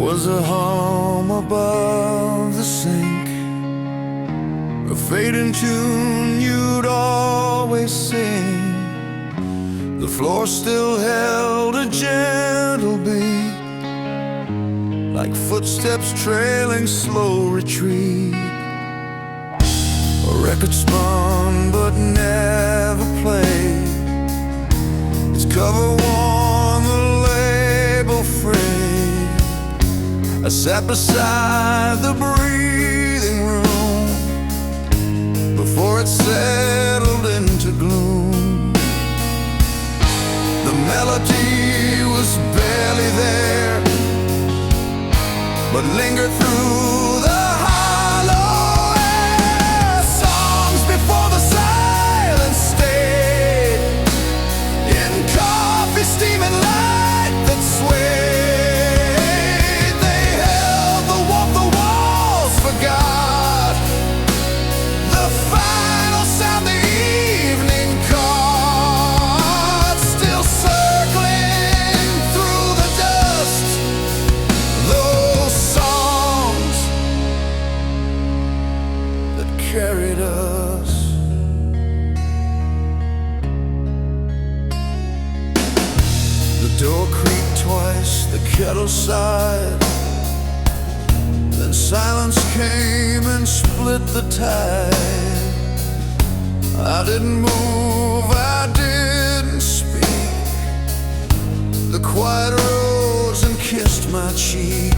was a hum above the sink, a fading tune you'd always sing. The floor still held a gentle beat, like footsteps trailing slow retreat. A record spun but never played, its cover worn, the label frayed. I sat beside the breathing room before it settled into gloom. The melody was barely there, but lingered through the hollow air. Songs before the silence stayed in coffee, steaming light that swayed. They held the warmth the walls forgot, the final sound the evening caught, still circling through the dust. Those songs that carried us. The door creaked twice, the kettle sighed, then silence came and split the tide. I didn't move, I didn't speak. The quiet rose and kissed my cheek.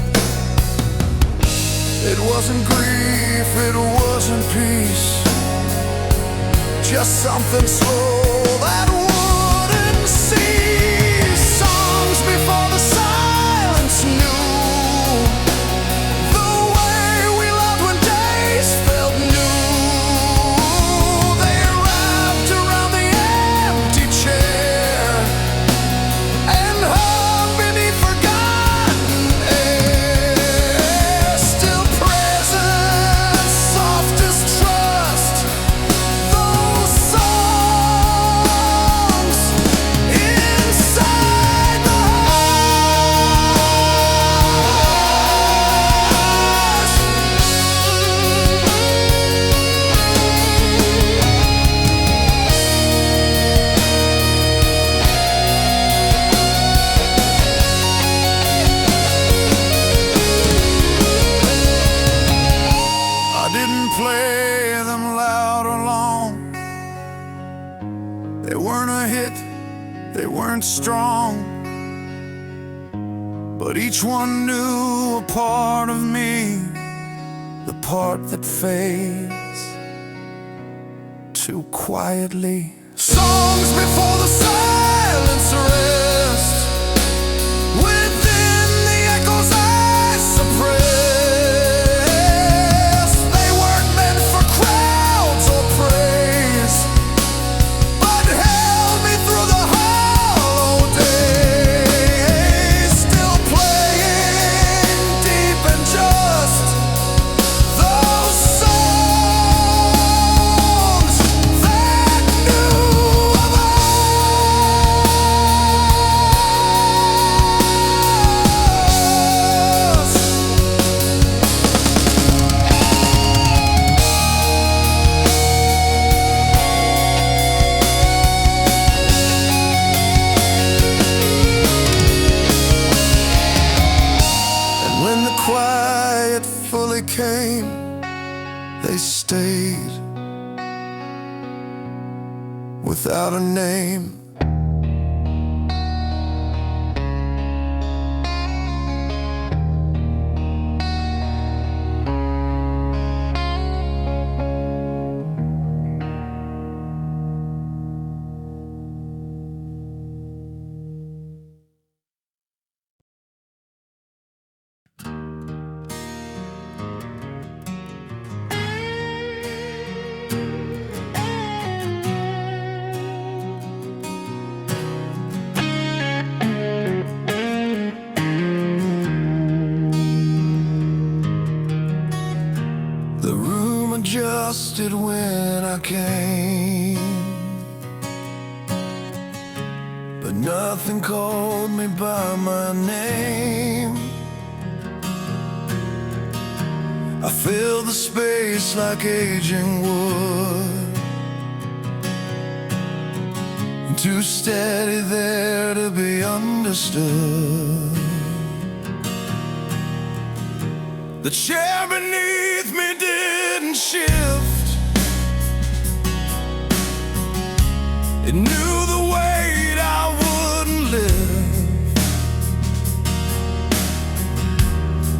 It wasn't grief, it wasn't peace, just something slow that wouldn't cease. Songs before the silence knew the way we loved when days felt new. They wrapped around the empty chair and hung beneath forgotten air. Still present, soft as trust. Those songs inside the I didn't play them loud or long. They weren't a hit, they weren't strong, but each one knew a part of me, the part that fades too quietly. Songs before the silence rest within the echoes I suppress. They weren't meant for crowds or praise, but held me through the hollow days. Still playing deep and just those songs that knew of us. And when the quiet fully came, they stayed without a name. The room adjusted when I came, but nothing called me by my name. I fill the space like aging wood, too steady there to be understood. The chair beneath me didn't shift. It knew the weight I wouldn't lift.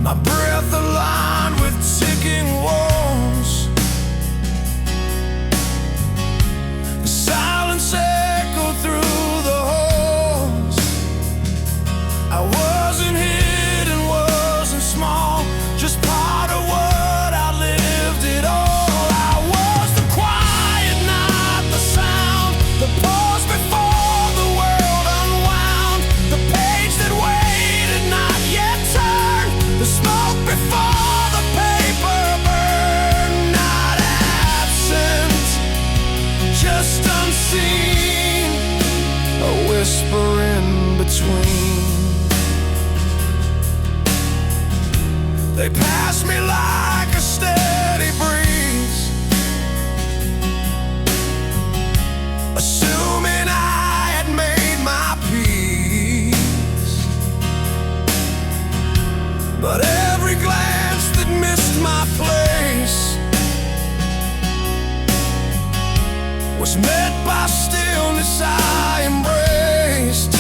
My breath aligned with ticking walls. The silence echoed through the halls. I wasn't hidden, wasn't small, just part of what I lived it all. I was the quiet, not the sound, the pause before the world unwound, the page that waited, not yet turned, the smoke before the paper burned. Not absent, just unseen, a whisper in between. They pass me like a steady breeze, assuming I had made my peace. But every glance that missed my place was met by stillness I embraced.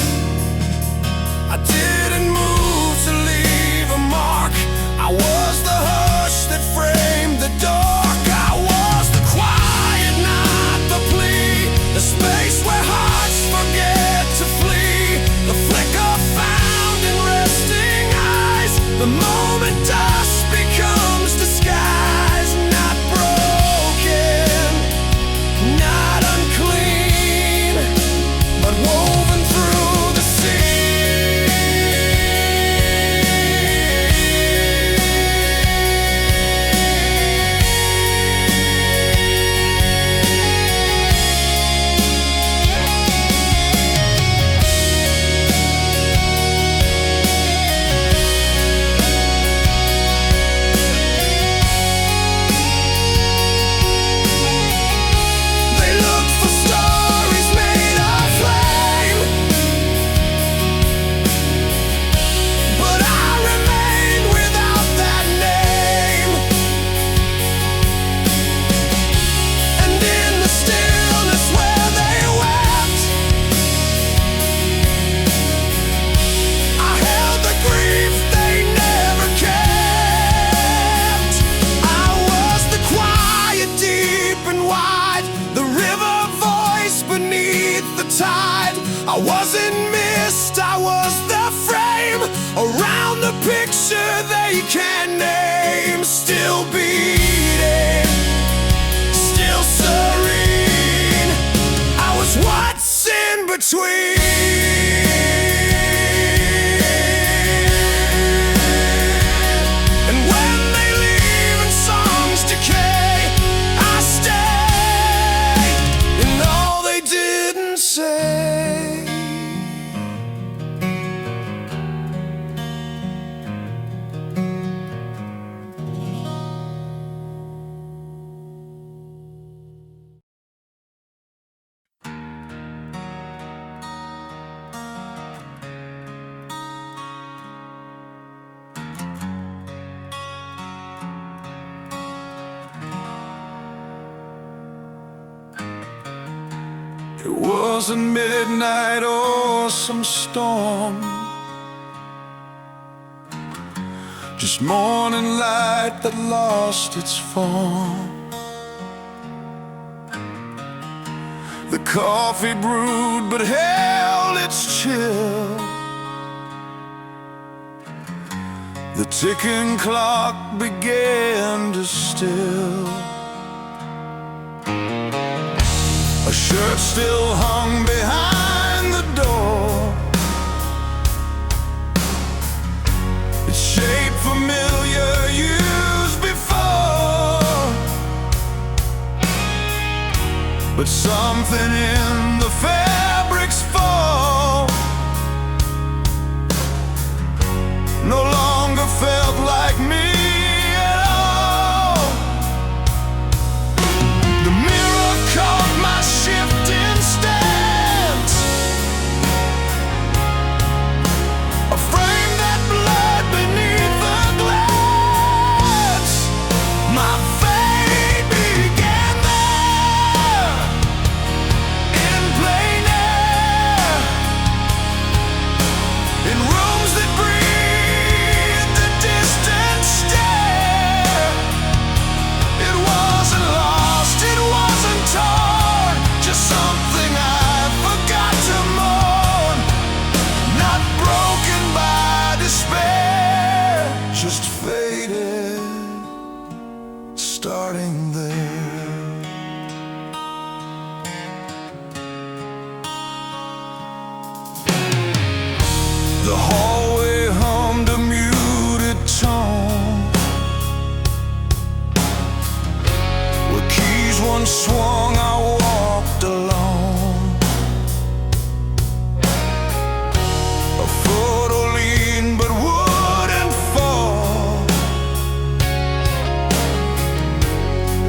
I didn't move to leave a mark. I was the hush that framed the dark. I was the quiet, not the plea, the space where hearts forget to flee, the flicker found in resting eyes, the moment dust becomes disguise. Not broken, not unclean, but woven through the sea. I wasn't missed, I was the frame around the picture they can't name. Still beating, still serene, I was what's in between. And when they leave and songs decay, I stay in all they didn't say. It wasn't midnight or some storm, just morning light that lost its form. The coffee brewed but held its chill. The ticking clock began to still. A shirt still hung behind the door, its shape familiar, used before. But something in the fabric's fall no longer felt like me at all. began there. The hallway hummed a muted tone, where keys once swung, I walked alone. A foot or lean but wouldn't fall.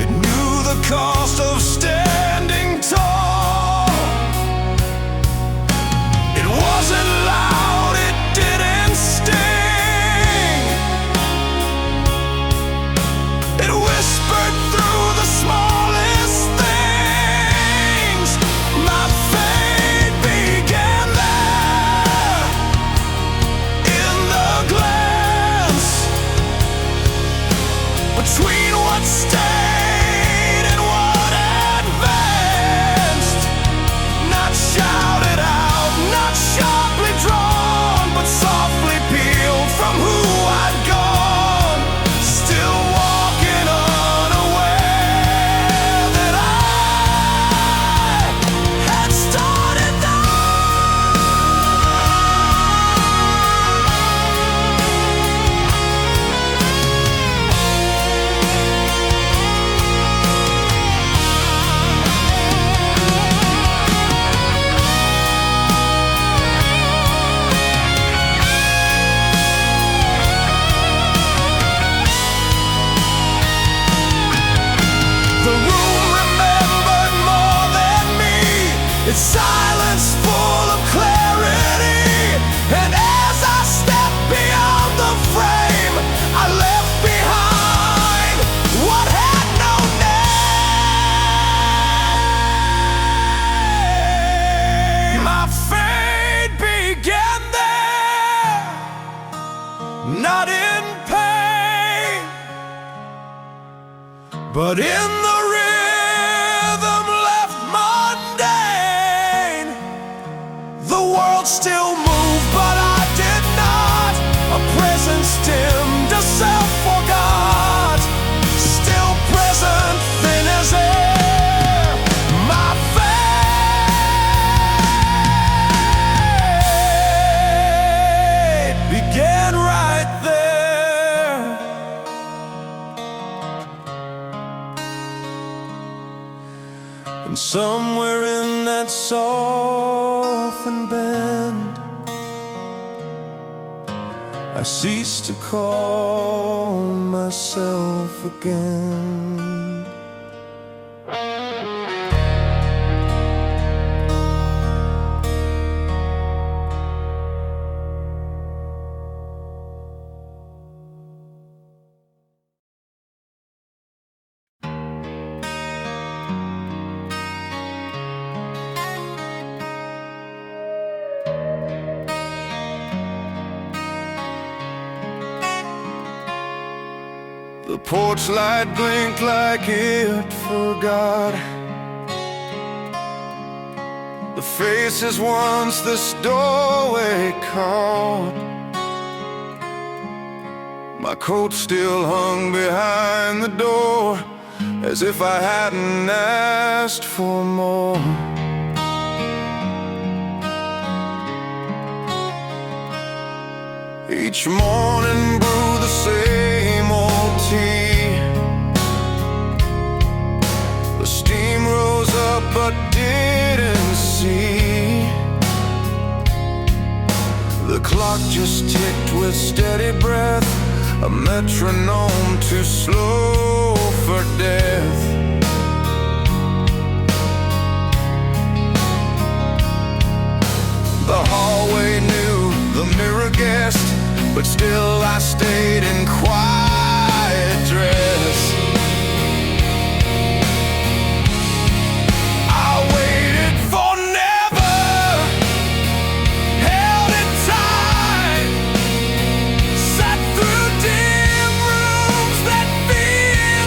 It knew the cost of standing tall. It wasn't loud, it didn't sting. It whispered through the smallest things. My fate began there, in the glance between what stayed and what advanced. Not shouted out, not sharply drawn, but softly peeled from who I'd gone. Still walking unaware that I had started The room remembered more than me, its silence full of clarity. And as I stepped beyond the frame, I left behind what had no name. My fate began there, not in pain, but in the rhythm left mundane. The world still moved, but I did not. A presence dimmed, a self forgot. Still present, thin as air. My fate began right there. And somewhere in that softened bend, I ceased to call myself again. The porch light blinked like it forgot the faces once this doorway caught. My coat still hung behind the door, as if I hadn't asked for more. Each morning brew the same old tea. The steam rose up but didn't see. The clock just ticked with steady breath, a metronome too slow for death. The hallway knew, the mirror guessed, but still I stayed in quiet dress. I waited for never, held it tight, sat through dim rooms that feel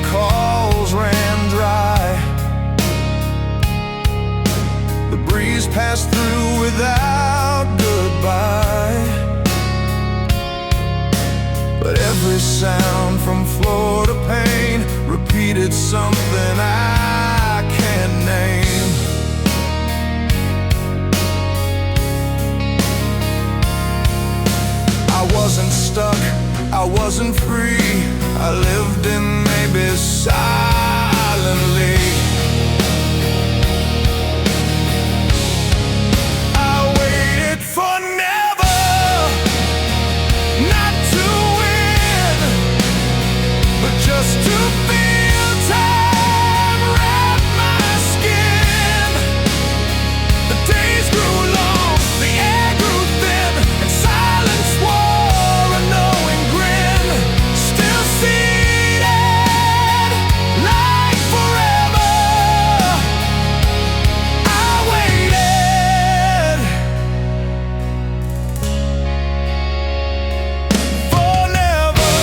the calls ran dry. The breeze passed through without goodbye. But every sound from floor to pane repeated something I can't name. I wasn't stuck, I wasn't free. I lived in maybe silently. I waited for never, not to win, but just to feel time wrap my skin. The days grew long, the air grew thin, and silence wore a knowing grin. Still seated, like forever, I waited for never.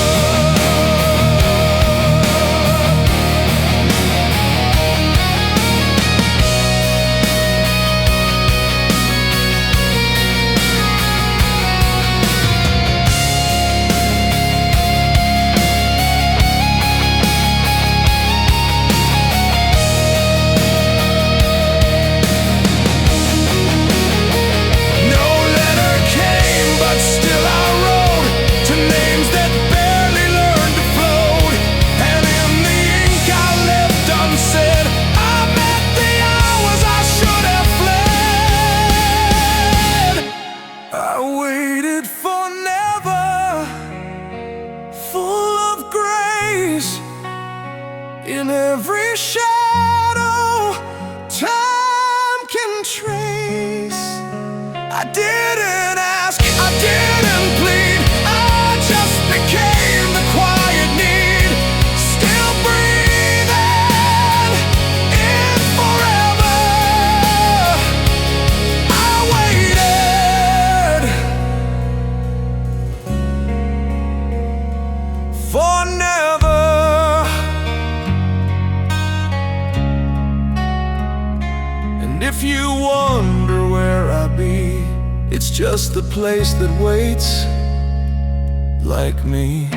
No letter came, but still I wrote to names that barely learned to float. And in the ink I left unsaid, I met the hours I should have fled. I waited for never, full of grace. In every shadow time can trace. I didn't ask, I didn't plead, I just became the quiet need. Still breathing in forever, I waited for never. And if you wonder where I be, it's just the place that waits like me.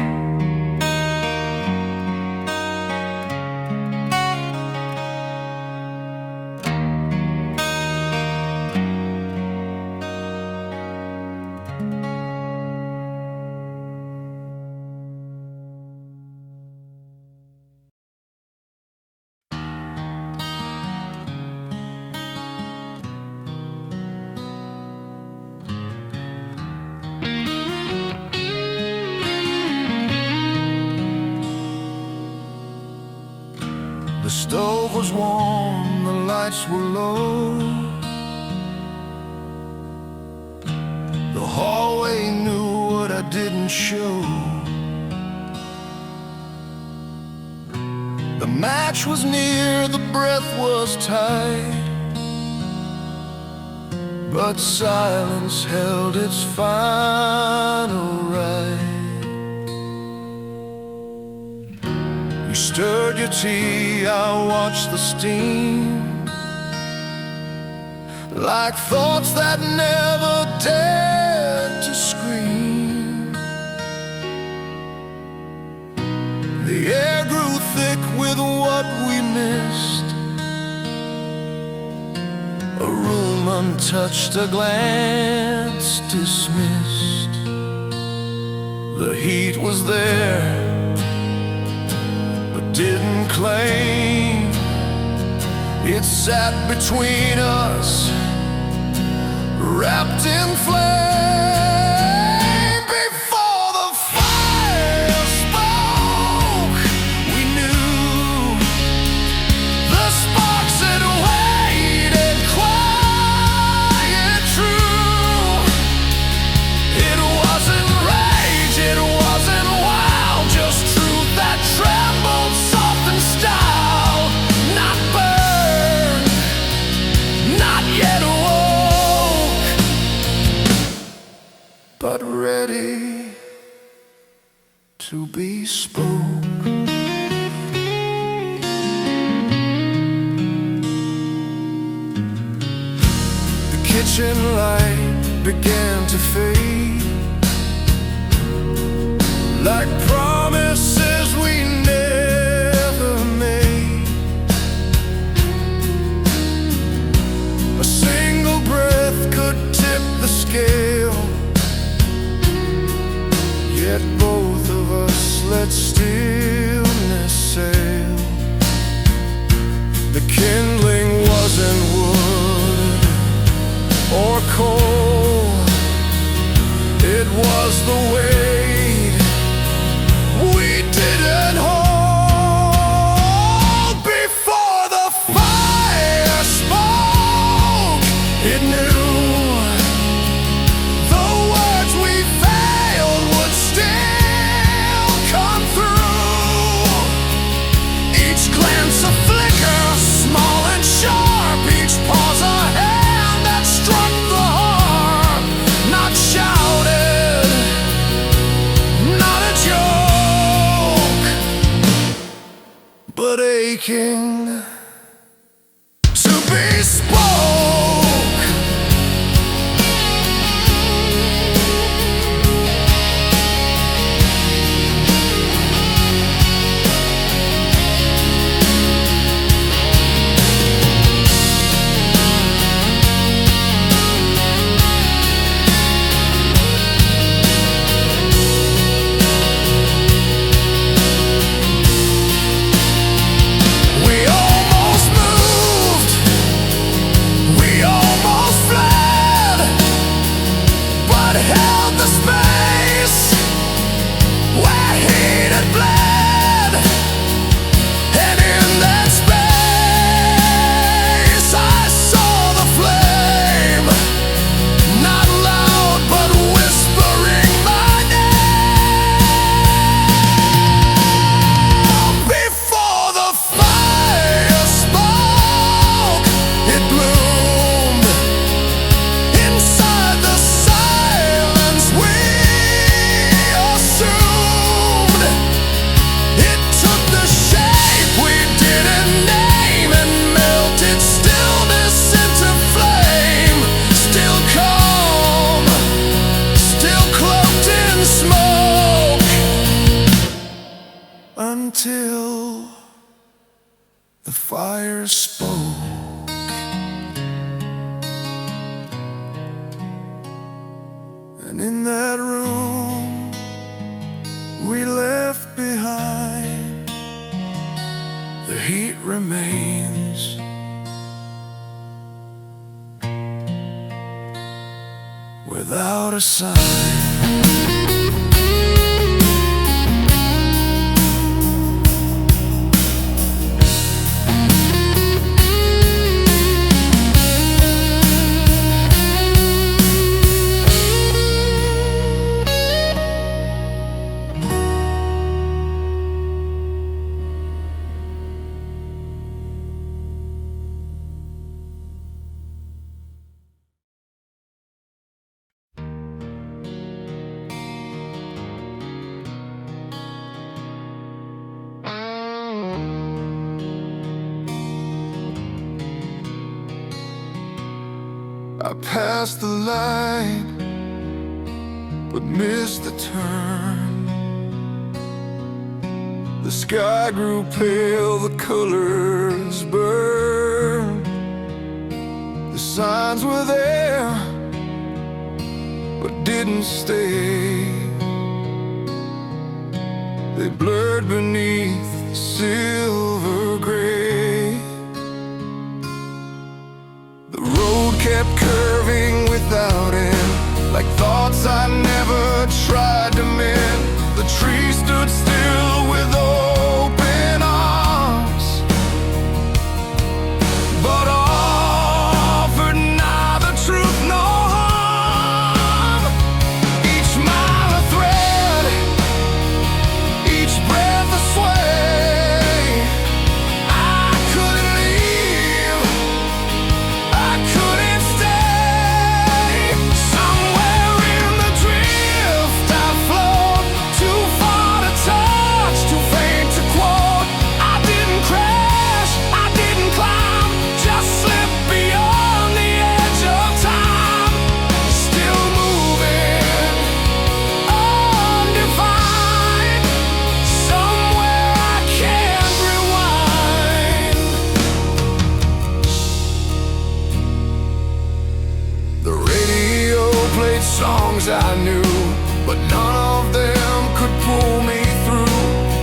The stove was warm, the lights were low. The hallway knew what I didn't show. The match was near, the breath was tight, but silence held its final right. You stirred your tea, I watched the steam, like thoughts that never dared to scream. The air grew thick with what we missed, a room untouched, a glance dismissed. The heat was there, didn't claim. It sat between us, wrapped in flame. Before the fire spoke, we knew the sparks had waited quiet, true. It wasn't rage, it wasn't wild, just truth that trembled soft and style. Not burned, not yet woke. kitchen light began to fade, like promises we never made. A single breath could tip the scale, yet both of us let stillness sail. The kindling wasn't wood or coal, it was the weight we didn't hold. Before the fire spoke, it knew the words we failed would still come through. Each glance a flicker, small and sharp, each pause a hand that struck the heart. Not shouted, not a joke, but aching to be spoke. We almost moved, we almost fled, but held the space where heat had bled. And in that space I saw the flame, not loud but whispering my name. Before the fire spoke, it bloomed inside the silence we assumed. It took the shape we didn't name and melted stillness into flame. Still calm, still cloaked in smoke, until the fire spoke. And in that room we left behind, the heat remains, without a sign. I passed the light, but missed the turn. The sky grew pale, the colors burned. The signs were there, but didn't stay. They blurred beneath the silver gray. The road kept curving without end, like thoughts I never tried to mend. The tree stood still with open arms, but offered neither truth nor harm. Each mile a thread, each breath a sway.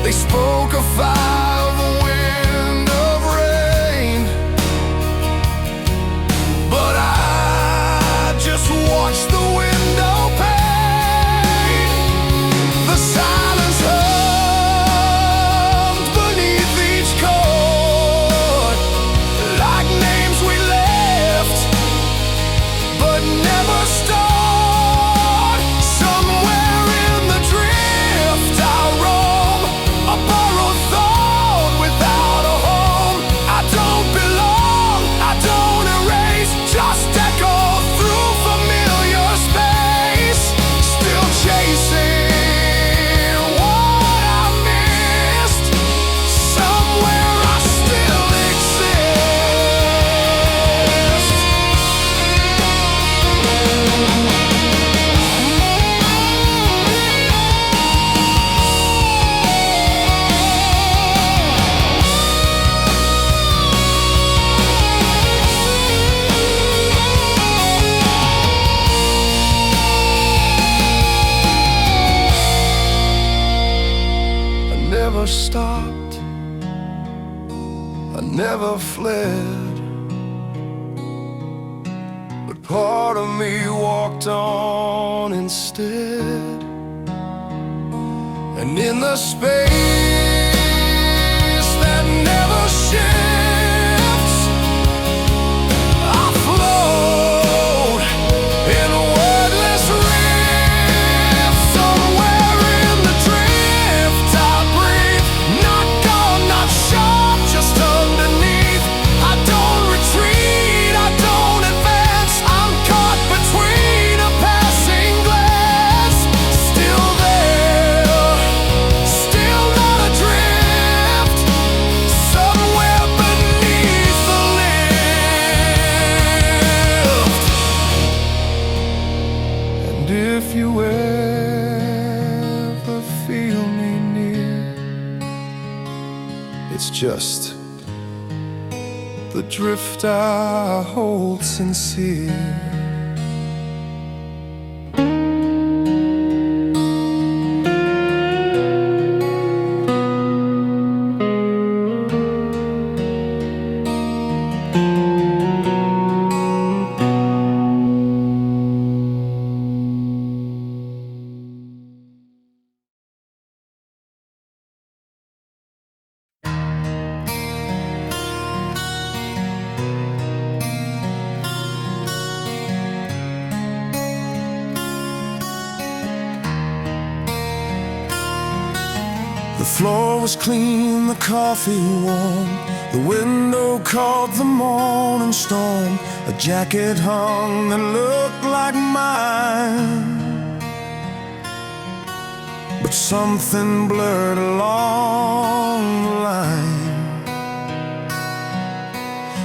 They spoke of fire, of a wind, of rain, but I just watched the window pane. The silence hummed beneath each chord, like names we left but never stored. Somewhere in the drift I roam, a borrowed thought without a home. I don't belong, I don't erase, just echo through familiar space. Still chasing what I missed. Somewhere I still exist. I never stopped, I never fled, but part of me walked on instead. And in the space that never shifts, I float in wordless rifts. Somewhere in the drift I breathe, not gone, not sharp, just underneath. I don't retreat, I don't advance, I'm caught between a passing glance. Still there, still not adrift, somewhere beneath the lift. And if you ever feel me near, it's just the drift I hold sincere. The floor was clean, the coffee warm, the window caught the morning storm. A jacket hung that looked like mine, but something blurred along the line.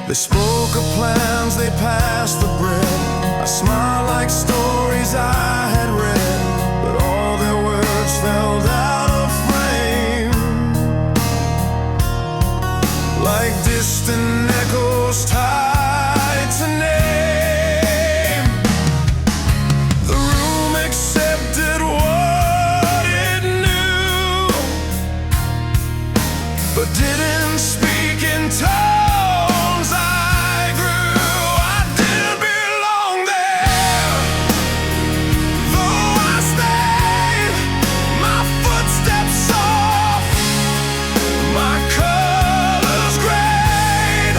They spoke of plans, they passed the bread. I smiled like stories I had read, but all their words fell out of frame, like distant echoes tied to name. The room accepted what it knew, but didn't speak in tones I grew. I didn't belong there, though I stayed. My footsteps soft, my colors grayed.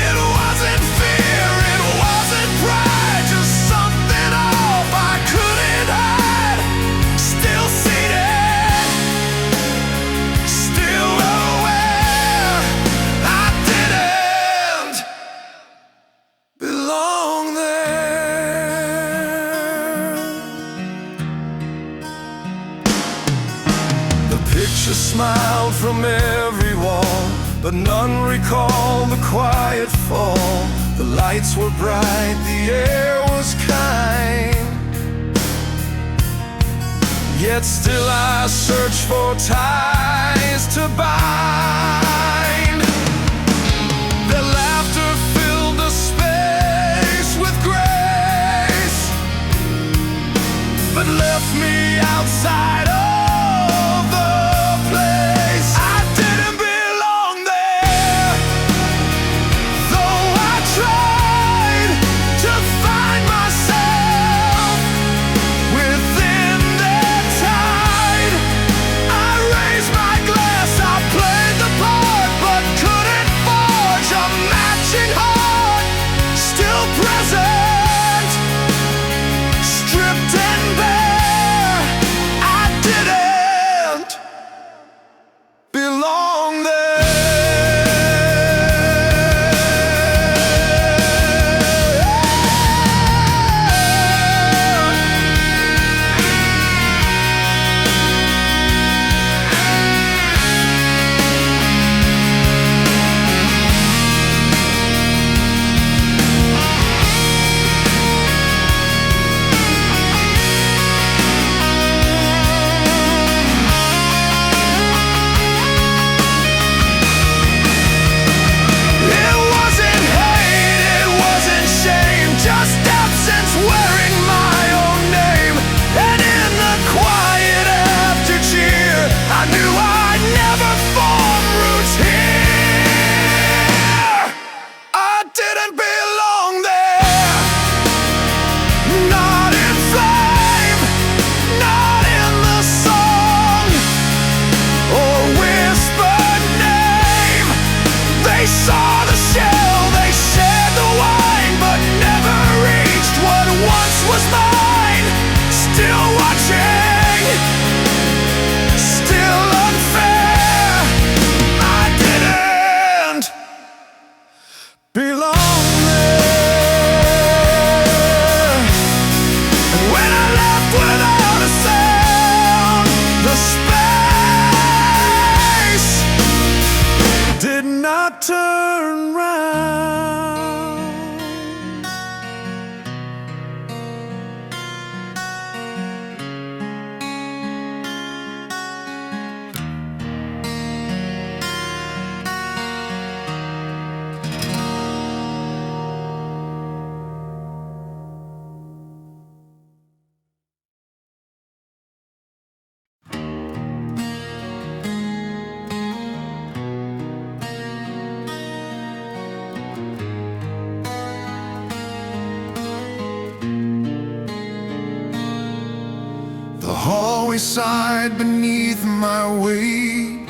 It wasn't fear, it wasn't pride, just something off I couldn't hide. Still seated, still aware, I didn't belong there. The picture smiled from every wall, but none recalled the quiet fall. The lights were bright, the air was kind, yet still I search for ties to bind. Their laughter filled the space with grace, but left me outside of the place. I turn round. The hallway sighed beneath my weight.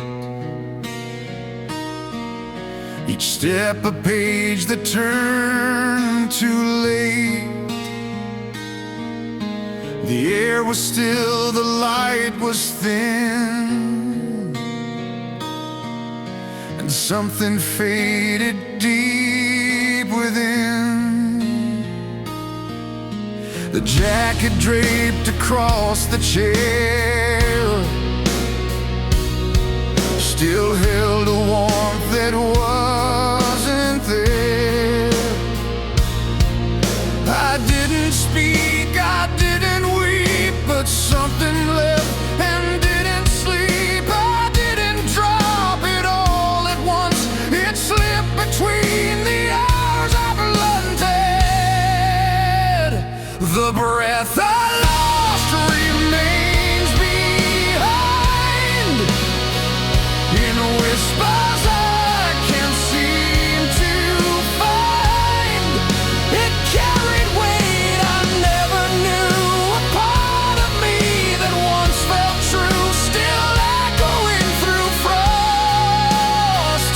Each step a page that turned too late. The air was still, the light was thin, and something faded deep within. The jacket draped across the chair still held a warmth that wasn't there. I didn't speak, I didn't weep, but something left and didn't sleep. I didn't drop it all at once, it slipped between the hours I blunted. The breath I lost remains behind in whispers I can't seem to find. It carried weight I never knew, a part of me that once felt true, still echoing through frost.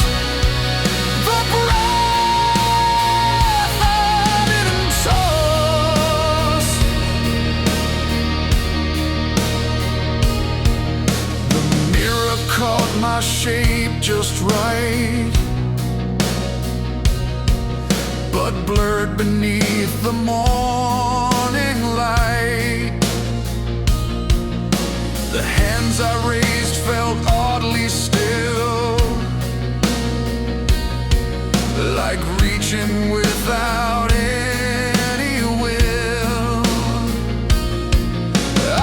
The breath I didn't toss. The mirror caught my shape just right, but blurred beneath the morning light. The hands I raised felt oddly still, like reaching without any will.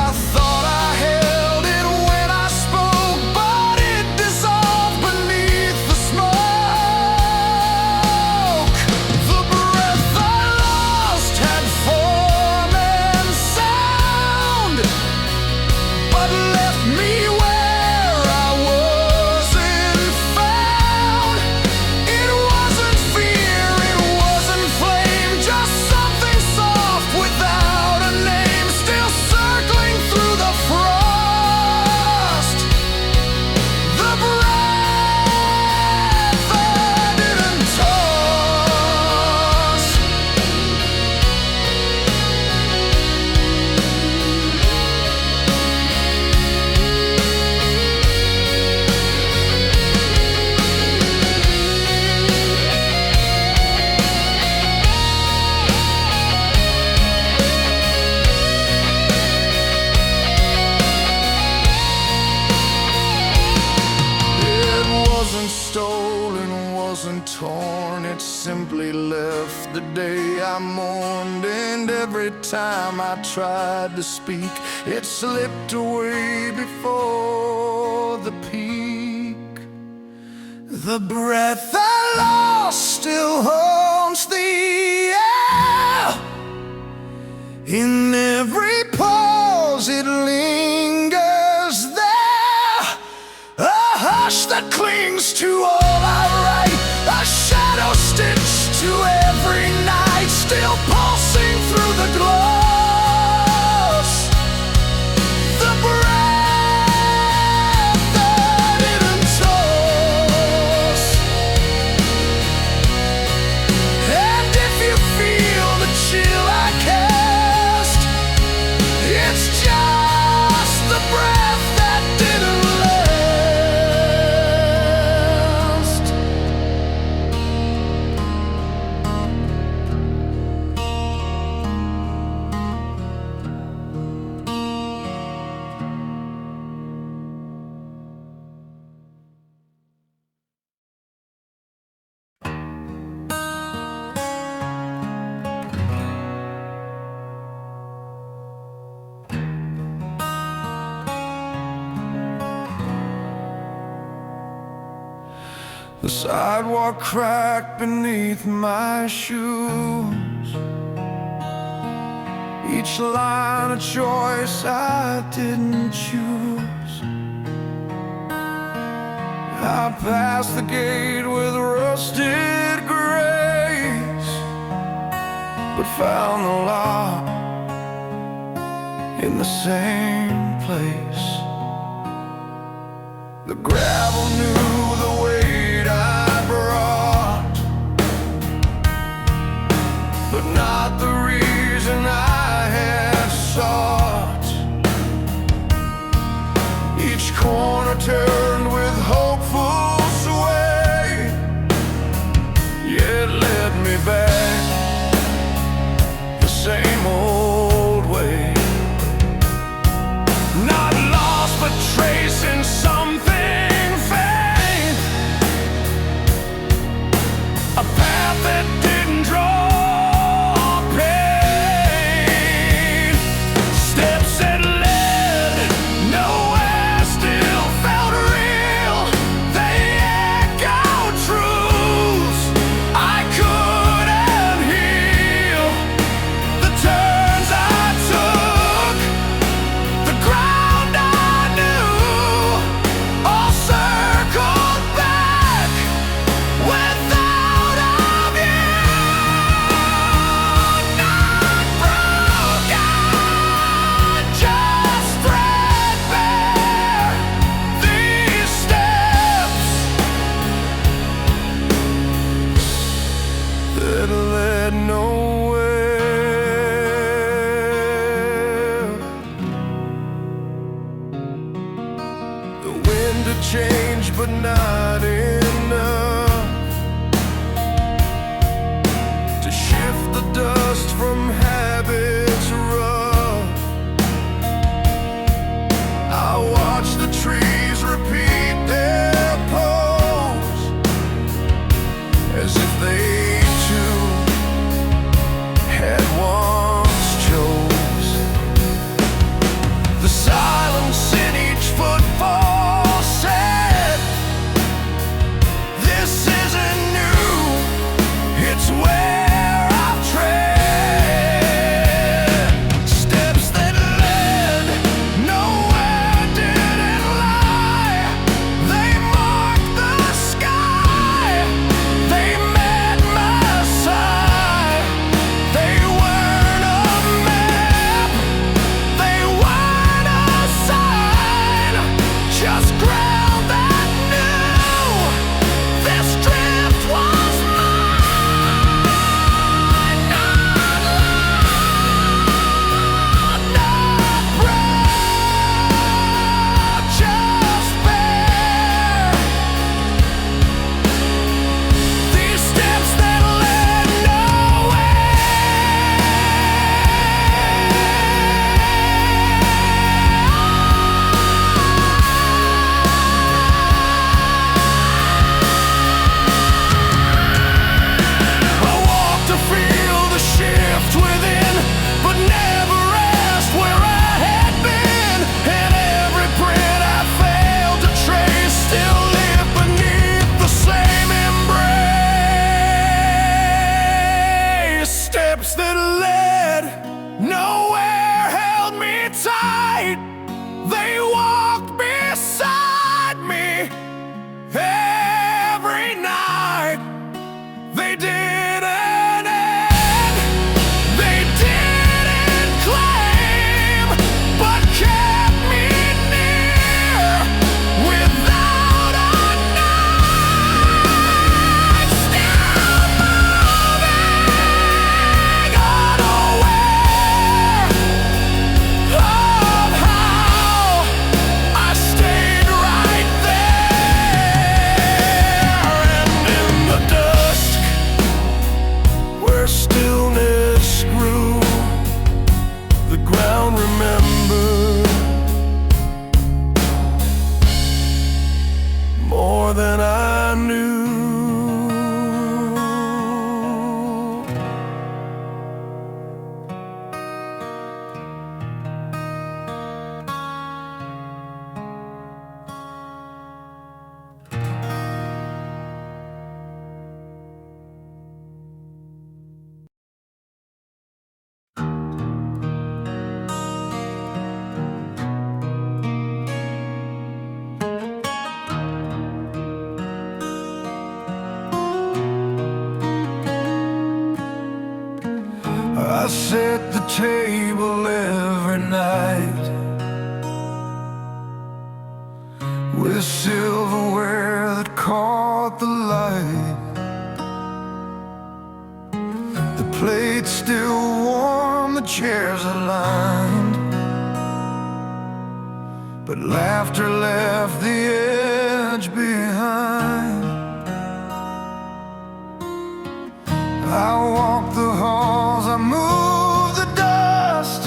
I thought I held it when I spoke, but it dissolved beneath the smoke. The breath I lost had form and sound, but left me where I wasn't found. It wasn't fear, it wasn't flame, just something soft without a name, still circling through the frost. The breath I didn't toss. It wasn't stolen, wasn't torn, it simply left the day I mourned. And every time I tried to speak, it slipped away before the peak. The breath I lost still haunts the air. In every pause it lingers there, a hush that clings to all I write, a shadow stitched to every night, still pulsing through the gloss. The breath I didn't toss. And if you feel the chill I cast, it's just the breath that didn't last. The sidewalk cracked beneath my shoes. Each line a choice I didn't choose. I passed the gate with rusted grace, but found the lock in the same place. The gravel knew the weight I brought, but not the reason I had sought. Each corner turned with hopeful sway, yet led me back the same old way. Not lost, but tracing something faint. I set the table every night with silverware that caught the light. The plate's still warm, the chairs are lined, but laughter left the edge behind. I walk the halls, I move the dust.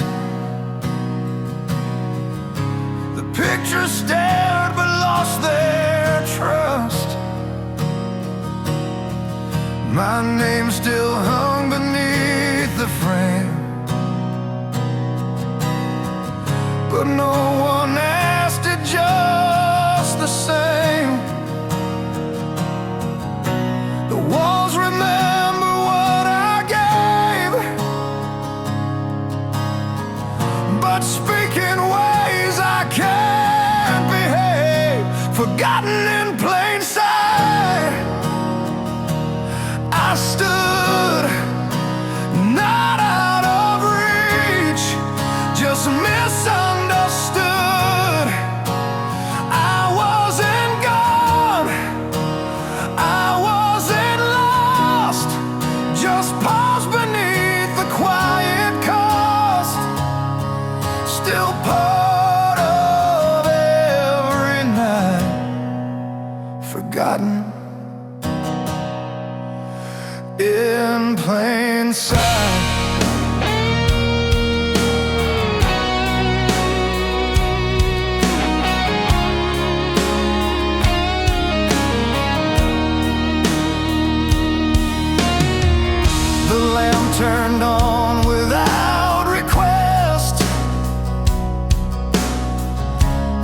The pictures stared but lost their trust. My name still hung beneath the frame, but no one asked it just the same. The walls remember what I gave, but speak in ways I can't behave. Forgotten in plain sight, I stood, not out of reach, just misunderstood. I wasn't gone, I wasn't lost, just paused beneath the quiet cost. Still part of every night, forgotten in plain sight. The lamp turned on without request,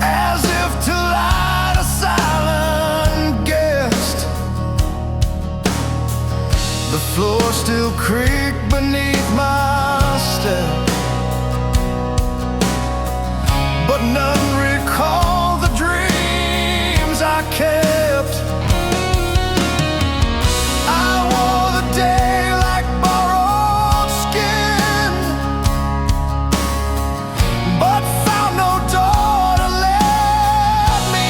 as if to light a silent guest. The floor still creaked beneath my step, but none recalled the dreams I kept. I wore the day like borrowed skin, but found no door to let me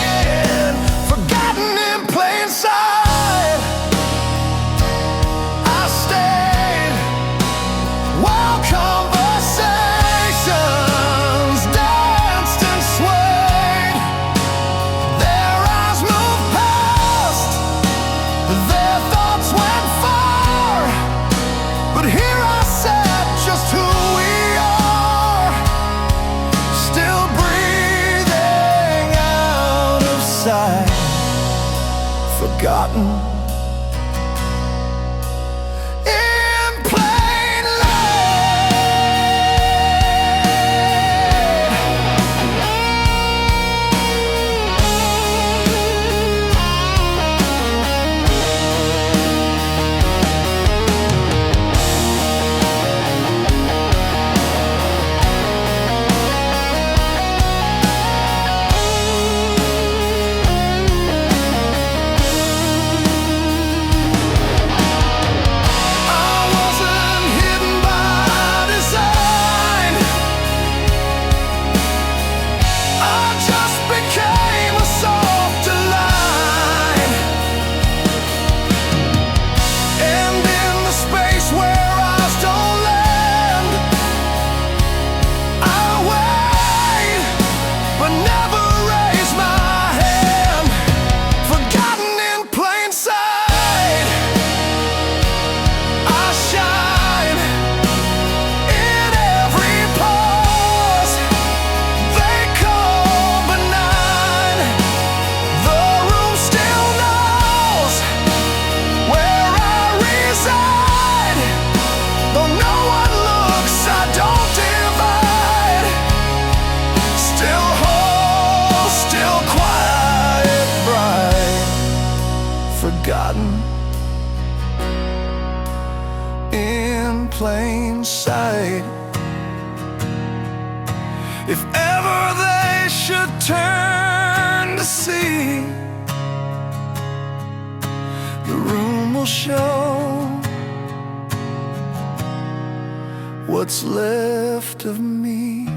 in. Forgotten in plain sight, I stayed while conversations danced and swayed. Their eyes moved past, their thoughts went far, but here I sat, just who we are, still breathing out of sight. Forgotten in plain forgotten in plain sight. If ever they should turn to see, the room will show what what's left of me.